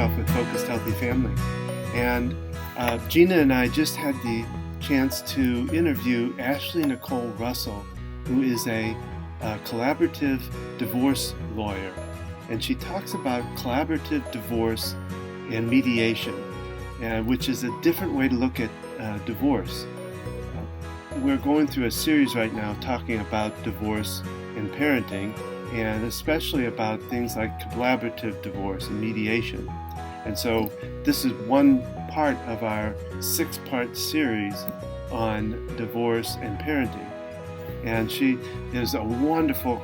off with Focused Healthy Family. And Gina and I just had the chance to interview Ashley Nicole Russell, who is a collaborative divorce lawyer. And she talks about collaborative divorce and mediation, which is a different way to look at divorce. We're going through a series right now talking about divorce and parenting, and especially about things like collaborative divorce and mediation. And so this is one part of our 6-part series on divorce and parenting. And she is a wonderful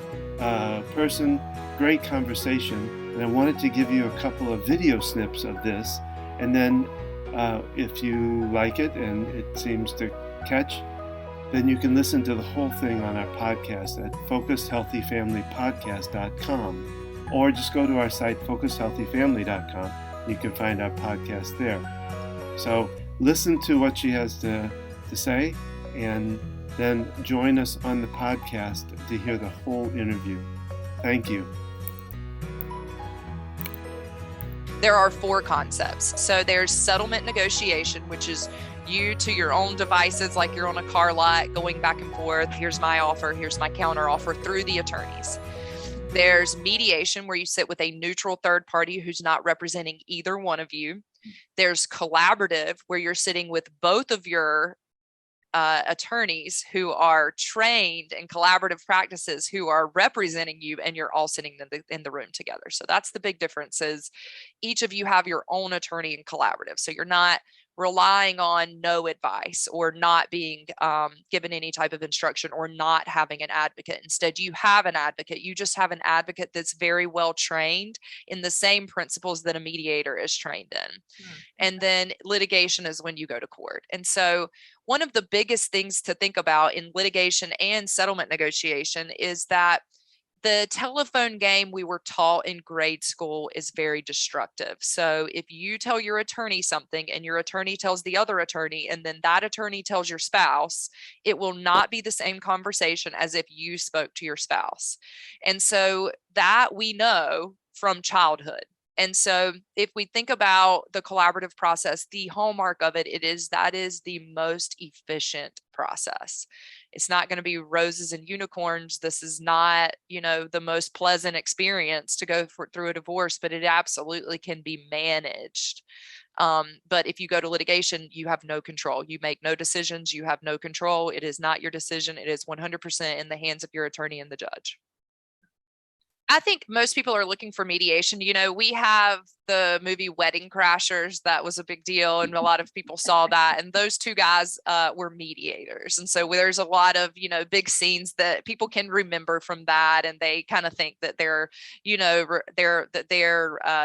person, great conversation, and I wanted to give you a couple of video snips of this, and then if you like it and it seems to catch, then you can listen to the whole thing on our podcast at focusedhealthyfamilypodcast.com, or just go to our site focusedhealthyfamily.com. You can find our podcast there. So listen to what she has to say, and then join us on the podcast to hear the whole interview. Thank you. There are 4 concepts. So there's settlement negotiation, which is you to your own devices, like you're on a car lot going back and forth. Here's my offer, here's my counter offer through the attorneys. There's mediation, where you sit with a neutral third party who's not representing either one of you. There's collaborative, where you're sitting with both of your attorneys who are trained in collaborative practices, who are representing you, and you're all sitting in the room together. So that's the big difference, is each of you have your own attorney in collaborative. So you're not relying on no advice, or not being given any type of instruction, or not having an advocate. Instead, you have an advocate. You just have an advocate that's very well trained in the same principles that a mediator is trained in. And then litigation is when you go to court. And so one of the biggest things to think about in litigation and settlement negotiation is that the telephone game we were taught in grade school is very destructive. So if you tell your attorney something and your attorney tells the other attorney, and then that attorney tells your spouse, it will not be the same conversation as if you spoke to your spouse. And so that we know from childhood. And so if we think about the collaborative process, the hallmark of it is that is the most efficient process. It's not going to be roses and unicorns. This is not, the most pleasant experience to go through a divorce, but it absolutely can be managed. But if you go to litigation, you have no control. You make no decisions. You have no control. It is not your decision. It is 100% in the hands of your attorney and the judge. I think most people are looking for mediation. We have the movie Wedding Crashers. That was a big deal, and a lot of people saw that. And those 2 guys were mediators. And so there's a lot of, big scenes that people can remember from that, and they kind of think that their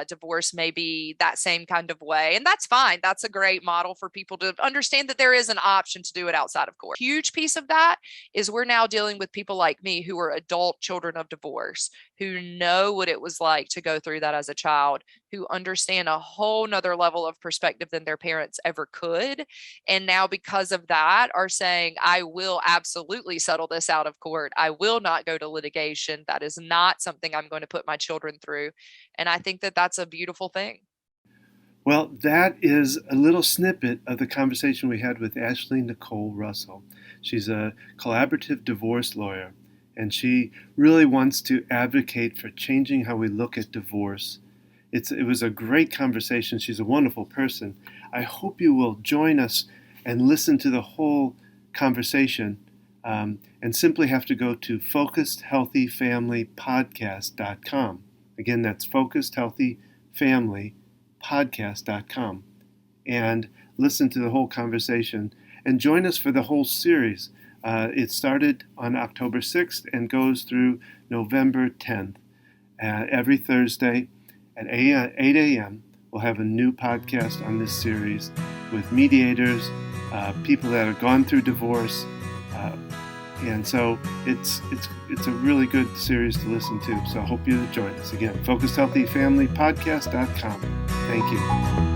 divorce may be that same kind of way. And that's fine. That's a great model for people to understand that there is an option to do it outside of court. Huge piece of that is we're now dealing with people like me who are adult children of divorce, who know what it was like to go through that as a child, who understand a whole nother level of perspective than their parents ever could. And now, because of that, are saying, I will absolutely settle this out of court. I will not go to litigation. That is not something I'm going to put my children through. And I think that that's a beautiful thing. Well, that is a little snippet of the conversation we had with Ashley Nicole Russell. She's a collaborative divorce lawyer, and she really wants to advocate for changing how we look at divorce. It was a great conversation. She's a wonderful person. I hope you will join us and listen to the whole conversation, and simply have to go to focusedhealthyfamilypodcast.com. Again, that's focusedhealthyfamilypodcast.com, and listen to the whole conversation and join us for the whole series. It started on October 6th and goes through November 10th. Every Thursday at 8 a.m., we'll have a new podcast on this series with mediators, people that have gone through divorce. And so it's a really good series to listen to. So I hope you join us. Again, focusedhealthyfamilypodcast.com. Thank you.